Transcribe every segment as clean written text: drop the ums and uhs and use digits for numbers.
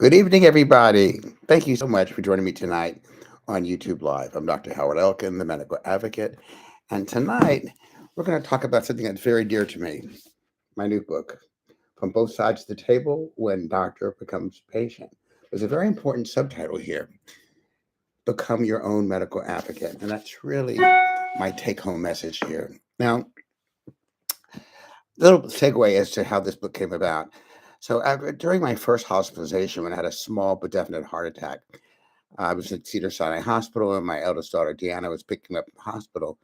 Good evening, everybody. Thank you so much for joining me tonight on YouTube Live. I'm Dr. Howard Elkin, the medical advocate. And tonight, we're going to talk about something that's very dear to me, my new book, From Both Sides of the Table When Doctor Becomes Patient. There's a very important subtitle here, Become Your Own Medical Advocate. And that's really my take home message here. Now, little segue as to how this book came about. So, during my first hospitalization, when I had a small but definite heart attack, I was at Cedars-Sinai Hospital, and my eldest daughter, Deanna, was picking me up at the hospital,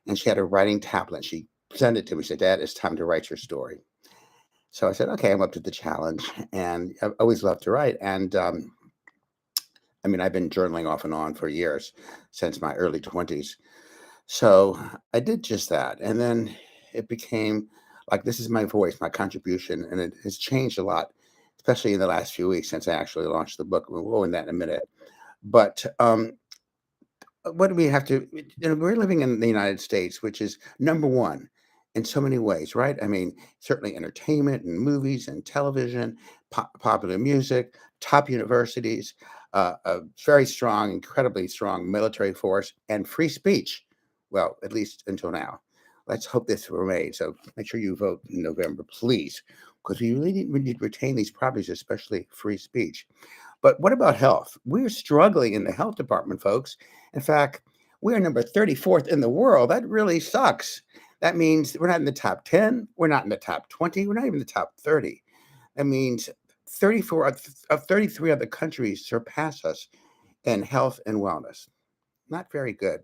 and she had a writing tablet. She sent it to me. She said, "Dad, it's time to write your story." So I said, "Okay, I'm up to the challenge," and I've always loved to write. And I mean, I've been journaling off and on for years, since my early 20s. So I did just that, and then it became like this is my voice, my contribution, and it has changed a lot, especially in the last few weeks since I actually launched the book. We'll go in that in a minute. But what do we have to we're living in the United States, which is number one in so many ways, right? I mean, certainly entertainment and movies and television, popular music, top universities, a very strong, incredibly strong military force, and free speech. Well, at least until now. Let's hope this remains. So make sure you vote in November, please, because we need to retain these properties, especially free speech. But what about health? We're struggling in the health department, folks. In fact, we are number 34th in the world. That really sucks. That means we're not in the top 10. We're not in the top 20. We're not even in the top 30. That means 34 of 33 other countries surpass us in health and wellness. Not very good.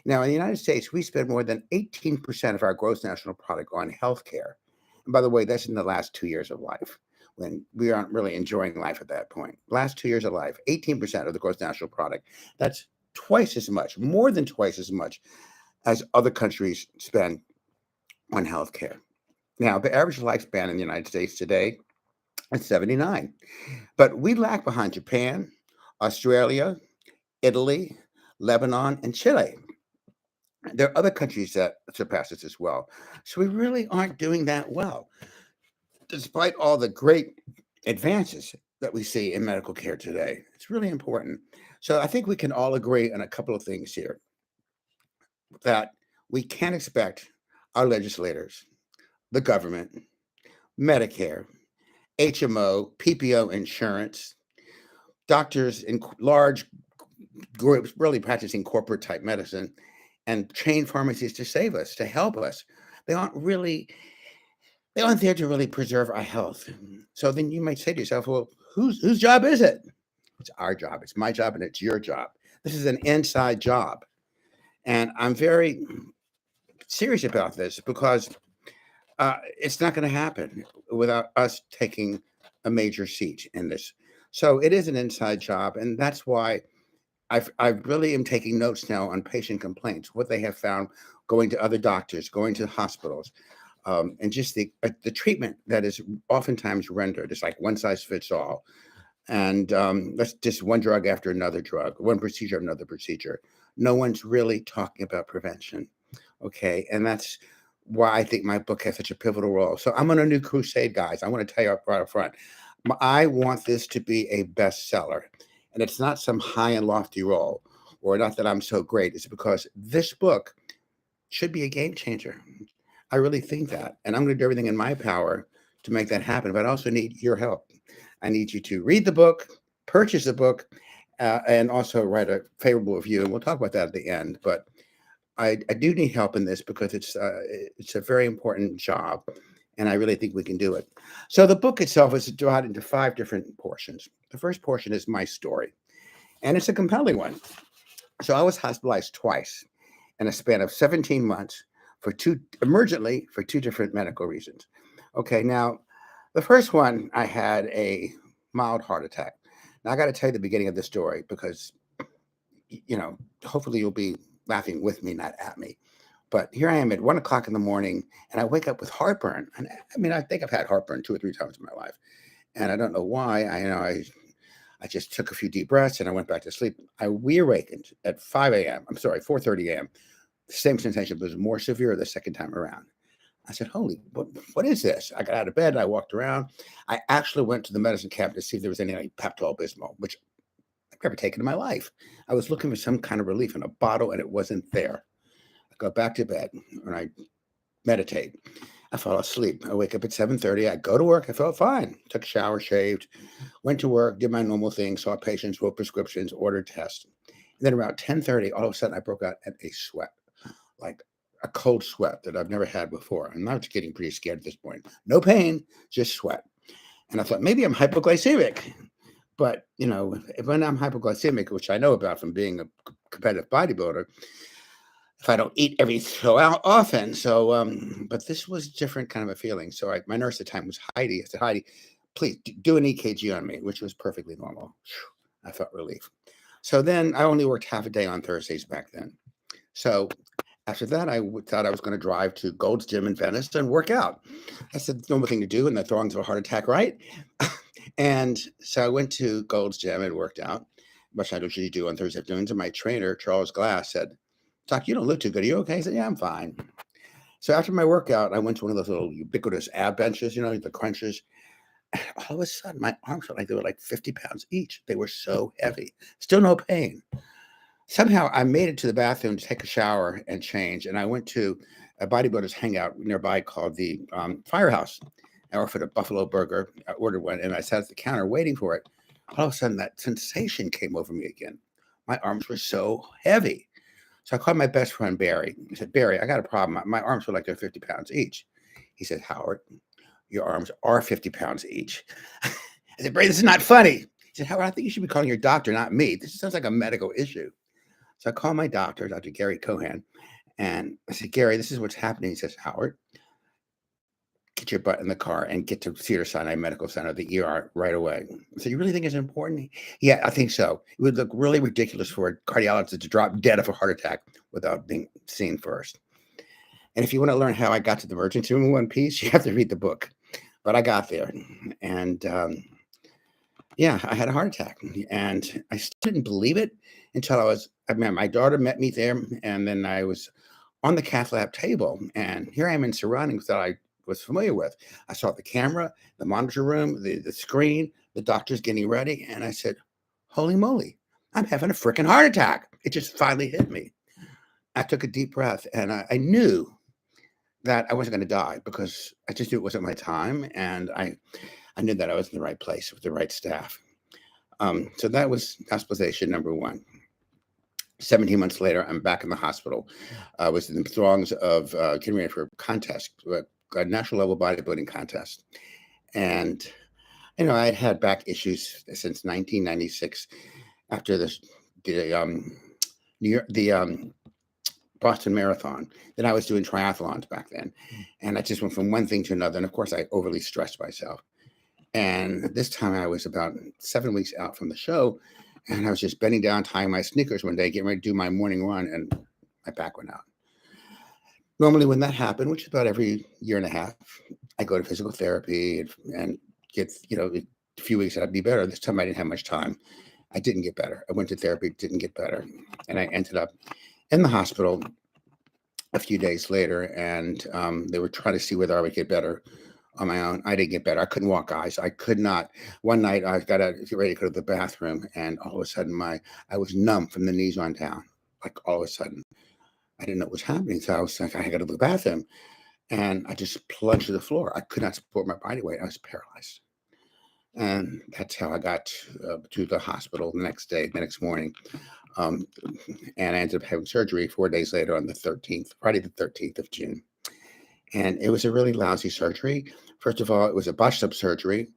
Now, in the United States, we spend more than 18% of our gross national product on healthcare. And by the way, that's in the last 2 years of life when we aren't really enjoying life at that point. Last 2 years of life, 18% of the gross national product. That's twice as much, more than twice as much as other countries spend on healthcare. Now, the average lifespan in the United States today is 79, but we lag behind Japan, Australia, Italy, Lebanon, and Chile. There are other countries that surpass us as well. So we really aren't doing that well, despite all the great advances that we see in medical care today. It's really important. So I think we can all agree on a couple of things here that we can't expect our legislators, the government, Medicare, HMO, PPO insurance, doctors in large groups really practicing corporate type medicine, and chain pharmacies to save us, to help us. They aren't really they aren't there to really preserve our health. So then you might say to yourself, well, whose job is it? It's our job. It's my job and it's your job. This is an inside job. And I'm very serious about this because it's not going to happen without us taking a major seat in this. So it is an inside job. And that's why I really am taking notes now on patient complaints, what they have found going to other doctors, going to hospitals, and just the treatment that is oftentimes rendered. It's like one size fits all, and that's just one drug after another drug, one procedure after another procedure. No one's really talking about prevention. Okay, and that's why I think my book has such a pivotal role. So I'm on a new crusade, guys. I want to tell you right up front. I want this to be a bestseller, and it's not some high and lofty role, or not that I'm so great. It's because this book should be a game changer. I really think that. And I'm going to do everything in my power to make that happen. But I also need your help. I need you to read the book, purchase the book, and also write a favorable review. And we'll talk about that at the end. But I do need help in this because it's a very important job. And I really think we can do it. So the book itself is divided into 5 different portions. The first portion is my story, and it's a compelling one. So I was hospitalized twice in a span of 17 months for emergently for 2 different medical reasons. Okay, now the first one I had a mild heart attack. Now I got to tell you the beginning of the story because hopefully you'll be laughing with me, not at me. But here I am at 1 o'clock in the morning, and I wake up with heartburn. And I mean, I think I've had heartburn 2 or 3 times in my life, and I don't know why. I just took a few deep breaths and I went back to sleep. I reawakened at 5 a.m. I'm sorry, 4:30 a.m. The same sensation, but it was more severe the second time around. I said, holy, what is this? I got out of bed. I walked around. I actually went to the medicine cabinet to see if there was any like Pepto Bismol, which I've never taken in my life. I was looking for some kind of relief in a bottle and it wasn't there. I go back to bed and I meditate. I fall asleep. I wake up at 7:30. I go to work. I felt fine. Took a shower, shaved, went to work, did my normal thing, saw patients, wrote prescriptions, ordered tests. And then around 10:30, all of a sudden I broke out in a sweat, like a cold sweat that I've never had before. And I was getting pretty scared at this point. No pain, just sweat. And I thought maybe I'm hypoglycemic. But, when I'm hypoglycemic, which I know about from being a competitive bodybuilder, if I don't eat every so often. So, but this was different kind of a feeling. So my nurse at the time was Heidi. I said, Heidi, please do an EKG on me, which was perfectly normal. I felt relief. So then I only worked half a day on Thursdays back then. So after that, I thought I was going to drive to Gold's Gym in Venice and work out. I said, the normal thing to do in the throngs of a heart attack, right? And so I went to Gold's Gym and worked out, which I usually do on Thursday afternoons. And my trainer, Charles Glass, said, Doc, you don't look too good. Are you okay? I said, yeah, I'm fine. So after my workout, I went to one of those little ubiquitous ab benches, the crunches. And all of a sudden, my arms felt like they were like 50 pounds each. They were so heavy. Still no pain. Somehow I made it to the bathroom to take a shower and change. And I went to a bodybuilders hangout nearby called the Firehouse. I offered a buffalo burger. I ordered one, and I sat at the counter waiting for it. All of a sudden, that sensation came over me again. My arms were so heavy. So I called my best friend, Barry. I said, Barry, I got a problem. My arms feel like they're 50 pounds each. He said, Howard, your arms are 50 pounds each. I said, Barry, this is not funny. He said, Howard, I think you should be calling your doctor, not me. This sounds like a medical issue. So I called my doctor, Dr. Gary Cohan, and I said, Gary, this is what's happening. He says, Howard, get your butt in the car and get to Cedars-Sinai Medical Center, the ER, right away. I said, you really think it's important? Yeah, I think so. It would look really ridiculous for a cardiologist to drop dead of a heart attack without being seen first. And if you want to learn how I got to the emergency room in one piece, you have to read the book. But I got there, and I had a heart attack, and I still didn't believe it until my daughter met me there, and then I was on the cath lab table, and here I am in surroundings that I was familiar with. I saw the camera, the monitor room, the screen, the doctors getting ready, and I said, holy moly, I'm having a freaking heart attack. It just finally hit me. I took a deep breath, and I knew that I wasn't going to die because I just knew it wasn't my time, and I knew that I was in the right place with the right staff. So that was hospitalization number one. 17 months later, I'm back in the hospital. I was in the throngs of getting ready for a contest, a national level bodybuilding contest. And, I'd had back issues since 1996 after the Boston Marathon. Then I was doing triathlons back then. And I just went from one thing to another. And of course, I overly stressed myself. And this time I was about 7 weeks out from the show. And I was just bending down, tying my sneakers one day, getting ready to do my morning run, and my back went out. Normally when that happened, which is about every year and a half, I go to physical therapy and get, a few weeks I'd be better. This time I didn't have much time. I didn't get better. I went to therapy, didn't get better. And I ended up in the hospital a few days later, and they were trying to see whether I would get better on my own. I didn't get better. I couldn't walk, guys. I could not. One night I got to get ready to go to the bathroom, and all of a sudden I was numb from the knees on down. Like all of a sudden, I didn't know what was happening. So I was like, I got to the bathroom, and I just plunged to the floor. I could not support my body weight. I was paralyzed. And that's how I got to the hospital the next morning. And I ended up having surgery 4 days later on Friday the 13th of June. And it was a really lousy surgery. First of all, it was a botched up surgery.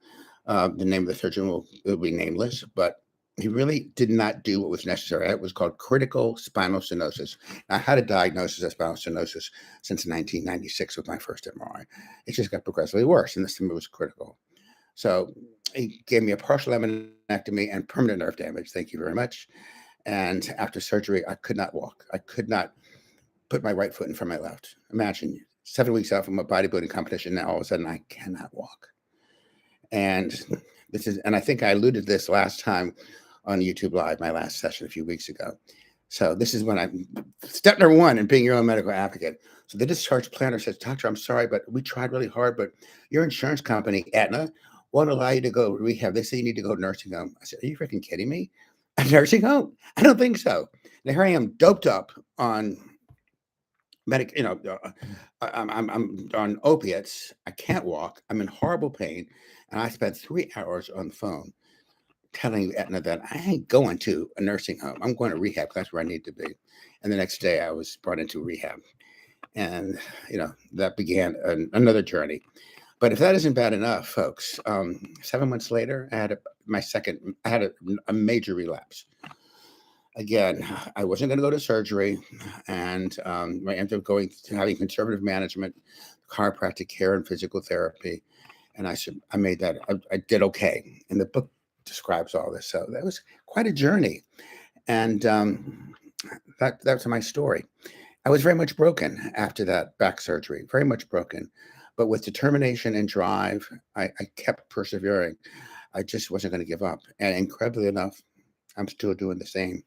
The name of the surgeon will be nameless, but he really did not do what was necessary. It was called critical spinal stenosis. Now, I had a diagnosis of spinal stenosis since 1996 with my first MRI. It just got progressively worse, and this time it was critical. So he gave me a partial laminectomy and permanent nerve damage. Thank you very much. And after surgery, I could not walk. I could not put my right foot in front of my left. Imagine 7 weeks out from a bodybuilding competition, now all of a sudden I cannot walk. And I think I alluded to this last time on YouTube Live, my last session a few weeks ago. So this is when I step number one in being your own medical advocate. So the discharge planner says, "Doctor, I'm sorry, but we tried really hard, but your insurance company, Aetna, won't allow you to go rehab. They say you need to go nursing home." I said, "Are you freaking kidding me? A nursing home? I don't think so." Now here I am, doped up on medic, I'm on opiates. I can't walk. I'm in horrible pain, and I spent 3 hours on the phone telling Aetna that I ain't going to a nursing home. I'm going to rehab. 'Cause that's where I need to be. And the next day, I was brought into rehab, and that began another journey. But if that isn't bad enough, folks, 7 months later, I had a major relapse. Again, I wasn't going to go to surgery, and I ended up going to having conservative management, chiropractic care, and physical therapy. And I made that. I did okay, and the book describes all this. So that was quite a journey, and that's my story. I was very much broken after that back surgery, very much broken, but with determination and drive, I kept persevering. I just wasn't going to give up, and incredibly enough, I'm still doing the same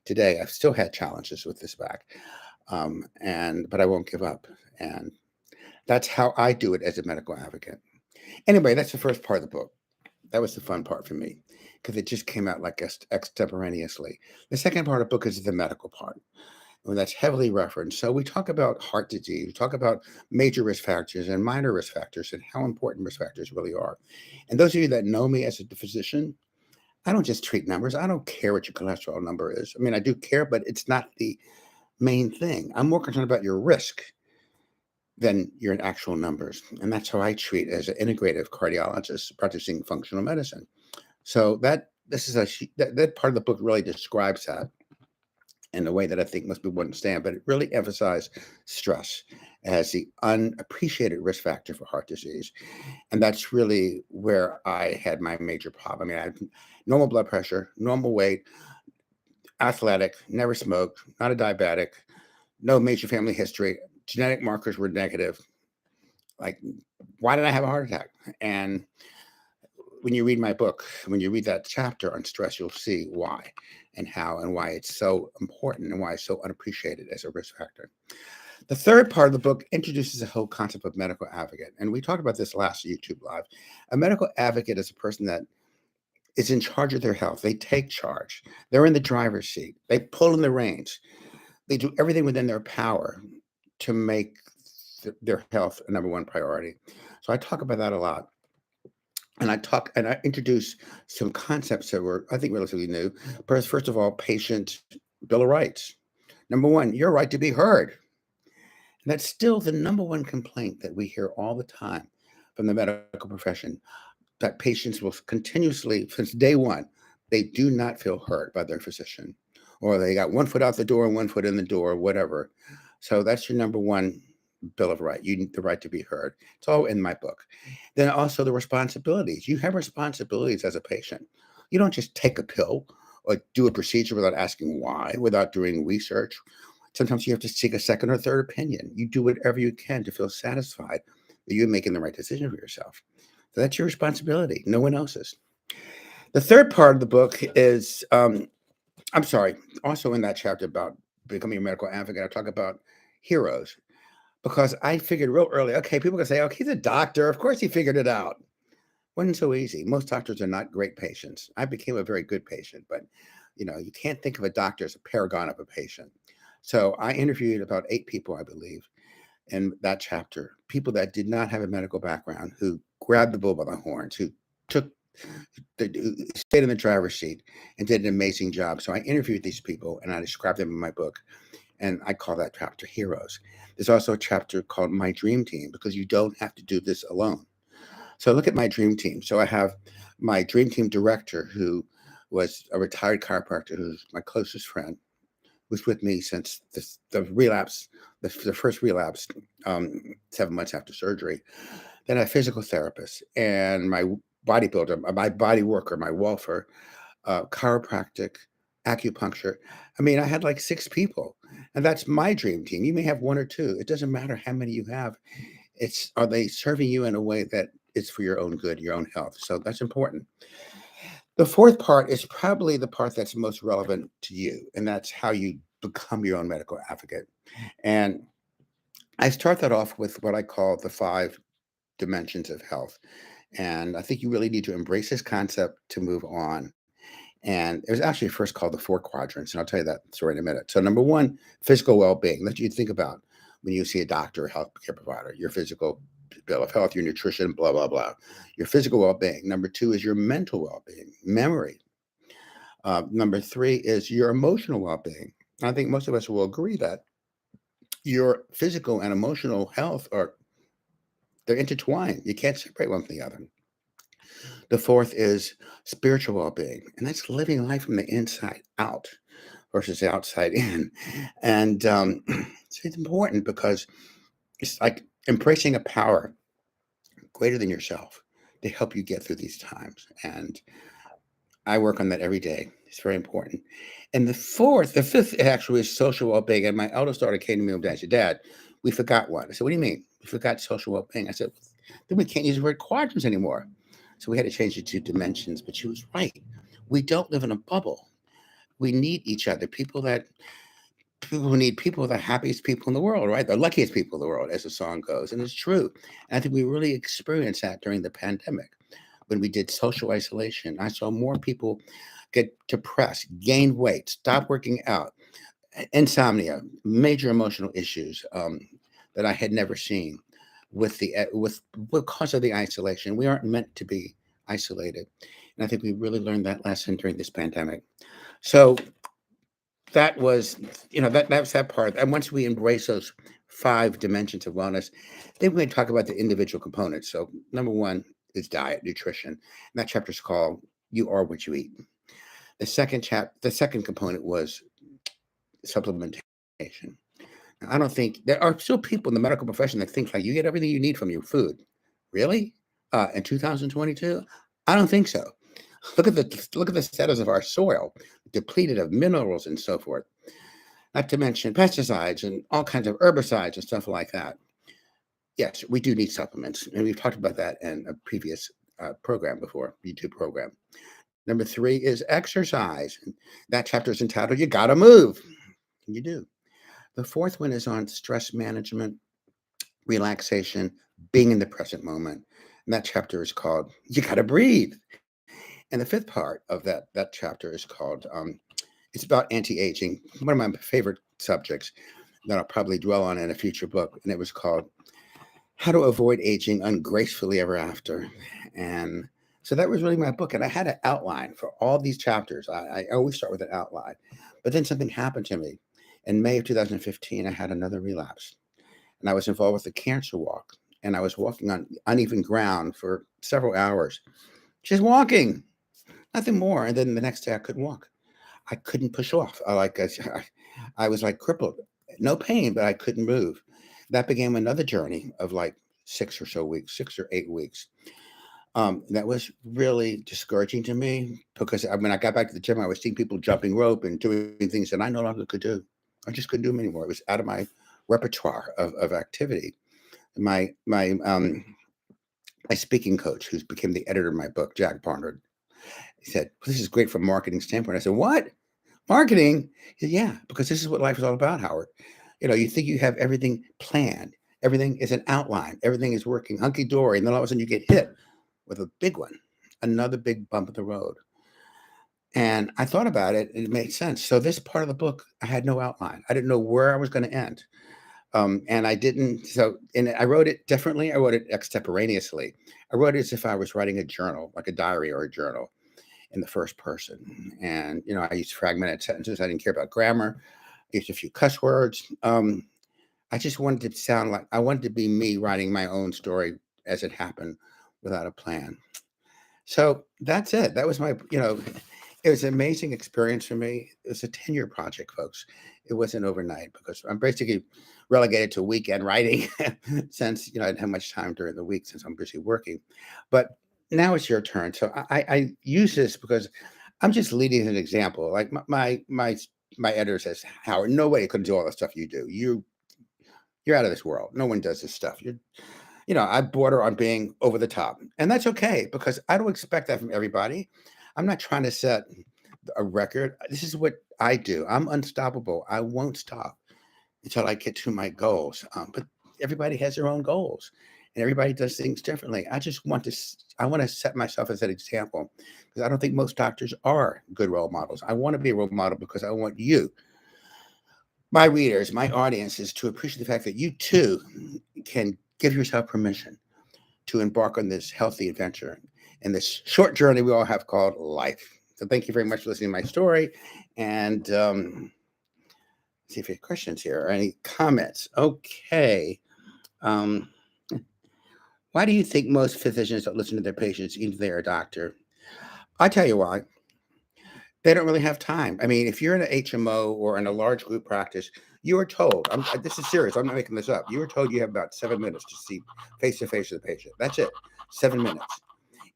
today. I've still had challenges with this back, but I won't give up, and that's how I do it as a medical advocate. Anyway, that's the first part of the book. That was the fun part for me because it just came out like extemporaneously. The second part of the book is the medical part. And that's heavily referenced. So we talk about heart disease, we talk about major risk factors and minor risk factors and how important risk factors really are. And those of you that know me as a physician, I don't just treat numbers. I don't care what your cholesterol number is. I mean, I do care, but it's not the main thing. I'm more concerned about your risk than your actual numbers. And that's how I treat as an integrative cardiologist practicing functional medicine. So that part of the book really describes that in a way that I think most people understand, but it really emphasized stress as the unappreciated risk factor for heart disease. And that's really where I had my major problem. I mean, I had normal blood pressure, normal weight, athletic, never smoked, not a diabetic, no major family history. Genetic markers were negative. Like, why did I have a heart attack? And when you read my book, when you read that chapter on stress, you'll see why and how and why it's so important and why it's so unappreciated as a risk factor. The third part of the book introduces the whole concept of medical advocate. And we talked about this last YouTube Live. A medical advocate is a person that is in charge of their health. They take charge. They're in the driver's seat. They pull in the reins. They do everything within their power to make their health a number one priority. So I talk about that a lot. And I introduce some concepts that were, I think, relatively new. First of all, patient bill of rights. Number one, your right to be heard. And that's still the number one complaint that we hear all the time from the medical profession, that patients will continuously, since day one, they do not feel heard by their physician, or they got one foot out the door and one foot in the door, whatever. So that's your number one bill of right. You need the right to be heard. It's all in my book. Then also the responsibilities. You have responsibilities as a patient. You don't just take a pill or do a procedure without asking why, without doing research. Sometimes you have to seek a second or third opinion. You do whatever you can to feel satisfied that you're making the right decision for yourself. So that's your responsibility, no one else's. The third part of the book is, I'm sorry, also in that chapter about becoming a medical advocate, I talk about heroes because I figured real early, okay, people can say, oh, he's a doctor. Of course he figured it out. Wasn't so easy. Most doctors are not great patients. I became a very good patient, but you can't think of a doctor as a paragon of a patient. So I interviewed about 8 people, I believe, in that chapter, people that did not have a medical background, who grabbed the bull by the horns, who stayed in the driver's seat and did an amazing job. So I interviewed these people and I described them in my book, and I call that chapter Heroes. There's also a chapter called My Dream Team, because you don't have to do this alone. So look at my dream team. So I have my dream team director, who was a retired chiropractor, who's my closest friend, was with me since the relapse, the first relapse, 7 months after surgery. Then a physical therapist and my bodybuilder, my body worker, my wolfer, chiropractic, acupuncture. I mean, I had like 6 people, and that's my dream team. You may have 1 or 2. It doesn't matter how many you have. Are they serving you in a way that is for your own good, your own health? So that's important. The fourth part is probably the part that's most relevant to you, and that's how you become your own medical advocate. And I start that off with what I call the 5 dimensions of health. And I think you really need to embrace this concept to move on. And it was actually first called the 4 quadrants. And I'll tell you that story in a minute. So, number one, physical well being. Let you think about when you see a doctor or healthcare provider, your physical bill of health, your nutrition, blah, blah, blah. Your physical well being. Number two is your mental well being, memory. Number three is your emotional well being. I think most of us will agree that your physical and emotional health are they're intertwined. You can't separate one from the other. The fourth is spiritual well-being, and that's living life from the inside out versus the outside in. And so it's important because it's like embracing a power greater than yourself to help you get through these times. And I work on that every day. It's very important. And the fifth actually is social well-being. And my eldest daughter came to me one day and said, Dad, we forgot one. I said, what do you mean? We forgot social well-being. I said, then we can't use the word quadrants anymore. So we had to change it to dimensions. But she was right. We don't live in a bubble. We need each other. People who need people are the happiest people in the world, right? The luckiest people in the world, as the song goes. And it's true. And I think we really experienced that during the pandemic when we did social isolation. I saw more people get depressed, gain weight, stop working out, insomnia, major emotional issues that I had never seen with because of the isolation. We aren't meant to be isolated, and I think we really learned that lesson during this pandemic. So that was, that was that part. And once we embrace those 5 dimensions of wellness, then we talk about the individual components. So number one is diet, nutrition, and that chapter is called "You Are What You Eat." The second component was supplementation. Now, I don't think there are still people in the medical profession that think like you get everything you need from your food. Really? In 2022? I don't think so. Look at the status of our soil, depleted of minerals and so forth. Not to mention pesticides and all kinds of herbicides and stuff like that. Yes, we do need supplements, and we've talked about that in a previous program before, YouTube program. Number three is exercise. That chapter is entitled "You Gotta Move." And you do. The fourth one is on stress management, relaxation, being in the present moment. And that chapter is called "You Gotta Breathe." And the fifth part of that chapter is called it's about anti-aging, one of my favorite subjects that I'll probably dwell on in a future book. And it was called "How to Avoid Aging Ungracefully Ever After." And so that was really my book. And I had an outline for all these chapters. I always start with an outline. But then something happened to me. In May of 2015, I had another relapse. And I was involved with a cancer walk. And I was walking on uneven ground for several hours, just walking, nothing more. And then the next day I couldn't walk. I couldn't push off. I was like crippled, no pain, but I couldn't move. That began another journey of like 6 or 8 weeks. That was really discouraging to me because when I got back to the gym, I was seeing people jumping rope and doing things that I no longer could do. I just couldn't do them anymore. It was out of my repertoire of activity. My speaking coach, who's became the editor of my book, Jack Barnard, he said, "Well, this is great from a marketing standpoint." I said, "What? Marketing?" He said, "Yeah, because this is what life is all about, Howard. You think you have everything planned. Everything is an outline. Everything is working hunky dory. And then all of a sudden you get hit with a big one, another big bump in the road." And I thought about it and it made sense. So this part of the book, I had no outline. I didn't know where I was going to end. And I didn't, so, and I wrote it differently. I wrote it extemporaneously. I wrote it as if I was writing a journal, like a diary or a journal in the first person. And, I used fragmented sentences. I didn't care about grammar. I used a few cuss words. I just wanted to sound like, I wanted to be me writing my own story as it happened without a plan. So that's it. That was it was an amazing experience for me. It was a 10-year project, folks. It wasn't overnight because I'm basically relegated to weekend writing since, I didn't have much time during the week since I'm busy working. But now it's your turn. So I use this because I'm just leading as an example. Like my editor says, "Howard, no way you could do all the stuff you do. You're out of this world. No one does this stuff. I border on being over the top. And that's okay because I don't expect that from everybody. I'm not trying to set a record. This is what I do. I'm unstoppable. I won't stop until I get to my goals. But everybody has their own goals, and everybody does things differently. I just want to. I want to set myself as an example because I don't think most doctors are good role models. I want to be a role model because I want you, my readers, my audiences, to appreciate the fact that you too can give yourself permission to embark on this healthy adventure and this short journey we all have called life. So thank you very much for listening to my story. And see if you have questions here or any comments. Okay. Um, why do you think most physicians don't listen to their patients, even if they're a doctor? I tell you why. They don't really have time. I mean, if you're in an HMO or in a large group practice, you are told, this is serious, I'm not making this up. You are told you have about 7 minutes to see face to face with the patient. That's it, 7 minutes.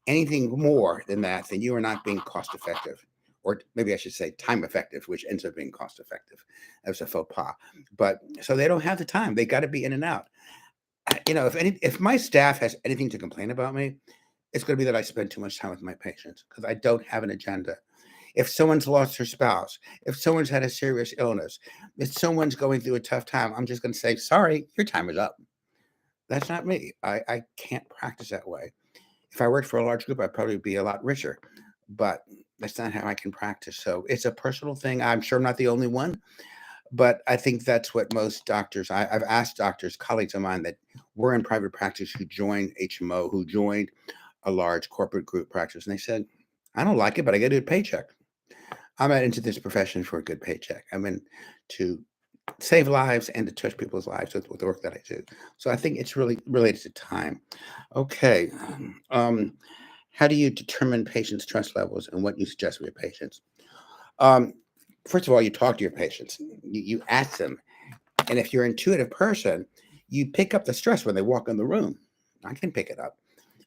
Anything more than that, then you are not being cost effective. Or maybe I should say time effective, which ends up being cost effective. That's a faux pas. But so they don't have the time. They got to be in and out. If my staff has anything to complain about me, it's going to be that I spend too much time with my patients because I don't have an agenda. If someone's lost their spouse, if someone's had a serious illness, if someone's going through a tough time, I'm just going to say, sorry, your time is up. That's not me. I can't practice that way. If I worked for a large group, I'd probably be a lot richer, but that's not how I can practice. So it's a personal thing. I'm sure I'm not the only one, but I think that's what most doctors, I've asked doctors, colleagues of mine that were in private practice who joined HMO, who joined a large corporate group practice, and they said, I don't like it, but I get a good paycheck. I'm not into this profession for a good paycheck. I'm in to save lives and to touch people's lives with the work that I do. So I think it's really related to time. Okay. Um, how do you determine patients' trust levels and what you suggest for your patients? Um, First of all, you talk to your patients. You ask them, and if you're an intuitive person, you pick up the stress when they walk in the room. I can pick it up,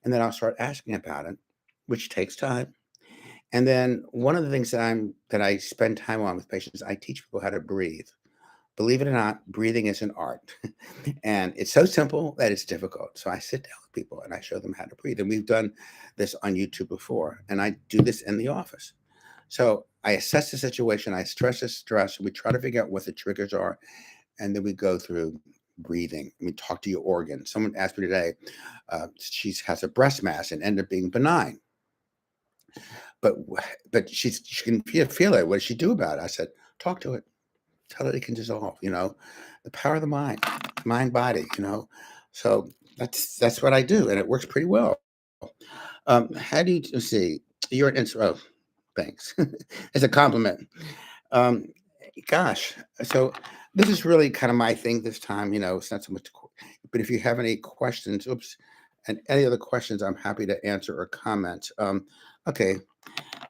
and then I'll start asking about it, which takes time. And then one of the things that I spend time on with patients, I teach people how to breathe. Believe it or not, breathing is an art. And it's so simple that it's difficult. So I sit down with people and I show them how to breathe. And we've done this on YouTube before, and I do this in the office. So I assess the situation, I stress the stress, we try to figure out what the triggers are, and then we go through breathing. We talk to your organs. Someone asked me today, she has a breast mass and ended up being benign, but she can feel it. What does she do about it? I said, talk to it, tell it it can dissolve. The power of the mind, body. So that's what I do, and it works pretty well. How do you let's see? You're an intro. Oh, thanks. It's a compliment. Um, Gosh, so this is really kind of my thing this time. It's not so much, but if you have any questions, and any other questions, I'm happy to answer or comment. Okay,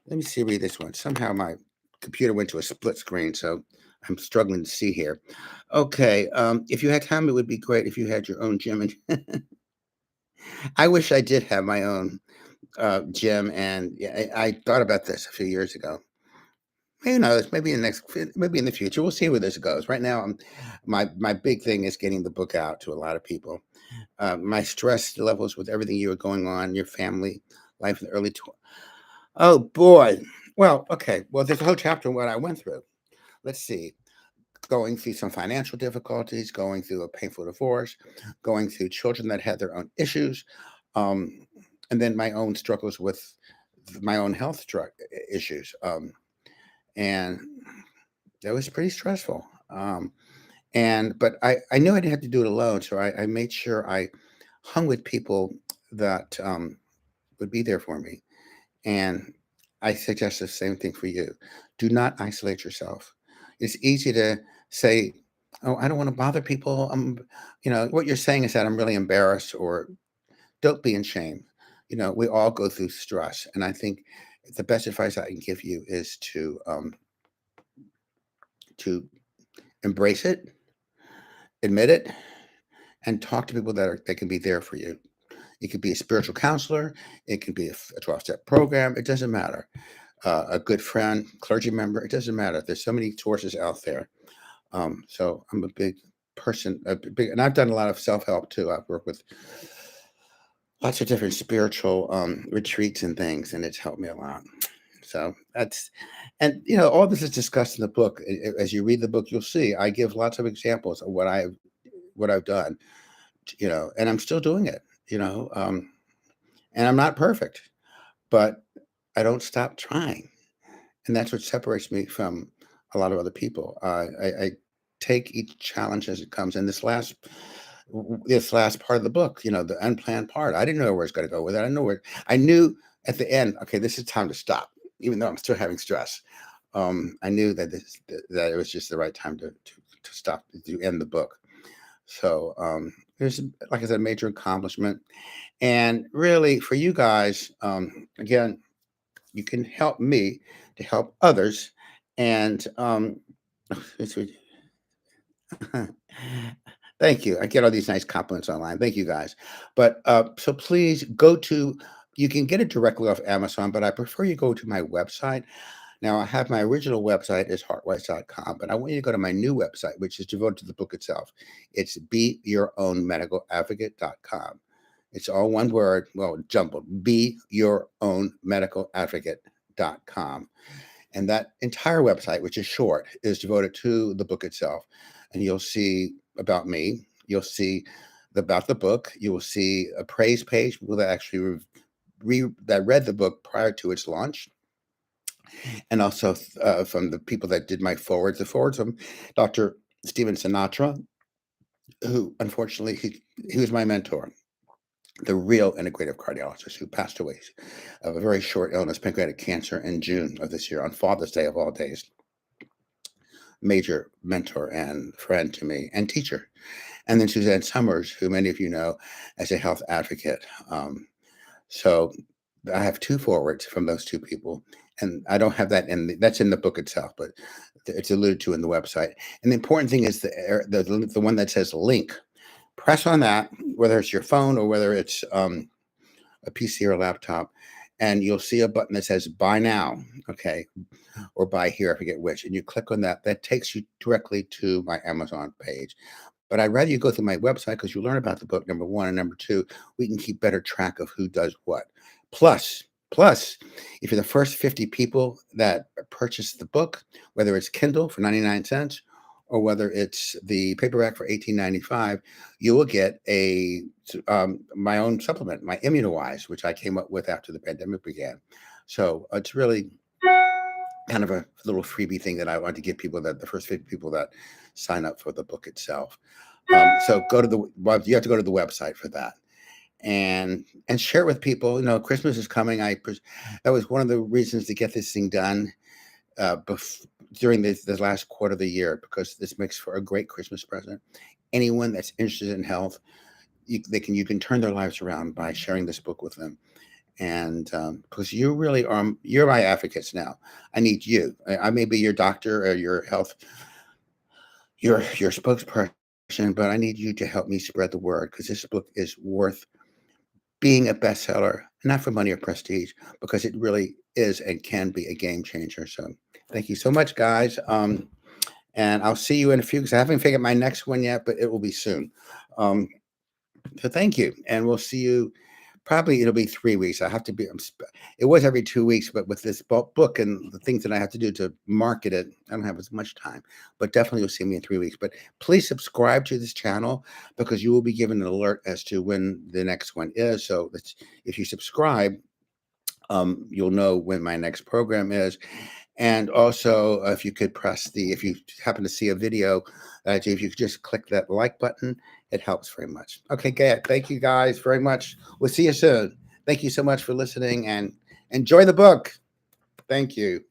let me see, read this one. Somehow my computer went to a split screen, so I'm struggling to see here. Okay, if you had time, it would be great if you had your own gym. And I wish I did have my own gym, and yeah, I thought about this a few years ago. Who knows? Maybe in the future, we'll see where this goes. Right now, my big thing is getting the book out to a lot of people. My stress levels with everything you were going on, your family life in the early. Oh boy. Well, okay. Well, there's a whole chapter on what I went through. Let's see. Going through some financial difficulties, going through a painful divorce, going through children that had their own issues, um, and then my own struggles with my own health issues. And that was pretty stressful. But I knew I didn't have to do it alone, so I made sure I hung with people that would be there for me. And I suggest the same thing for you. Do not isolate yourself. It's easy to say, "Oh, I don't want to bother people." What you're saying is that I'm really embarrassed, or don't be in shame. We all go through stress, and I think the best advice I can give you is to embrace it, admit it, and talk to people that can be there for you. It could be a spiritual counselor. It can be a 12-step program. It doesn't matter. A good friend, clergy member. It doesn't matter. There's so many sources out there. So I'm a big person, and I've done a lot of self-help too. I've worked with lots of different spiritual retreats and things, and it's helped me a lot. So that's, and all this is discussed in the book. As you read the book, you'll see I give lots of examples of what I've done, and I'm still doing it. And I'm not perfect, but I don't stop trying, and that's what separates me from a lot of other people. I take each challenge as it comes. And this last part of the book, the unplanned part, I didn't know where it's going to go with it. I knew at the end, okay, this is time to stop, even though I'm still having stress. I knew that it was just the right time to stop, to end the book. So it was, like I said, a major accomplishment. And really, for you guys, again, you can help me to help others. And it's thank you. I get all these nice compliments online. Thank you guys. But so please go to, you can get it directly off Amazon, but I prefer you go to my website. Now, I have my original website is heartwise.com, but I want you to go to my new website, which is devoted to the book itself. It's beyourownmedicaladvocate.com. It's all one word, well, jumbled. Beyourownmedicaladvocate.com. And that entire website, which is short, is devoted to the book itself. And you'll see about me. You'll see about the book. You will see a praise page, people that actually that read the book prior to its launch, and also from the people that did my forwards. The forwards from Dr. Stephen Sinatra, who unfortunately he was my mentor, the real integrative cardiologist who passed away of a very short illness, pancreatic cancer, in June of this year on Father's Day of all days. Major mentor and friend to me and teacher. And then Suzanne Summers, who many of you know as a health advocate. So I have two forwards from those two people, and I don't have that that's in the book itself, but it's alluded to in the website. And the important thing is the one that says link. Press on that, whether it's your phone or whether it's a PC or a laptop, and you'll see a button that says buy now, okay, or buy here, I forget which, and you click on that. That takes you directly to my Amazon page. But I'd rather you go through my website because you learn about the book, number one, and number two, we can keep better track of who does what. Plus, if you're the first 50 people that purchase the book, whether it's Kindle for 99 cents or whether it's the paperback for $18.95, you will get my own supplement, my ImmunoWise, which I came up with after the pandemic began. So it's really kind of a little freebie thing that I want to give people, that the first 50 people that sign up for the book itself. So you have to go to the website for that, and share it with people. Christmas is coming. That was one of the reasons to get this thing done during the last quarter of the year, because this makes for a great Christmas present. Anyone that's interested in health, you can turn their lives around by sharing this book with them. And because you really you're my advocates now. I need you. I may be your doctor or your spokesperson, but I need you to help me spread the word, because this book is worth being a bestseller, not for money or prestige, because it really is and can be a game changer. So thank you so much, guys. And I'll see you in a few, because I haven't figured my next one yet, but it will be soon. So thank you. And we'll see you. Probably it'll be 3 weeks. I have to be, it was every 2 weeks, but with this book and the things that I have to do to market it, I don't have as much time, but definitely you'll see me in 3 weeks. But please subscribe to this channel, because you will be given an alert as to when the next one is. So if you subscribe, you'll know when my next program is. And also, if you could if you happen to see a video that I do, if you could just click that like button, it helps very much. Okay, good. Thank you guys very much. We'll see you soon. Thank you so much for listening, and enjoy the book. Thank you.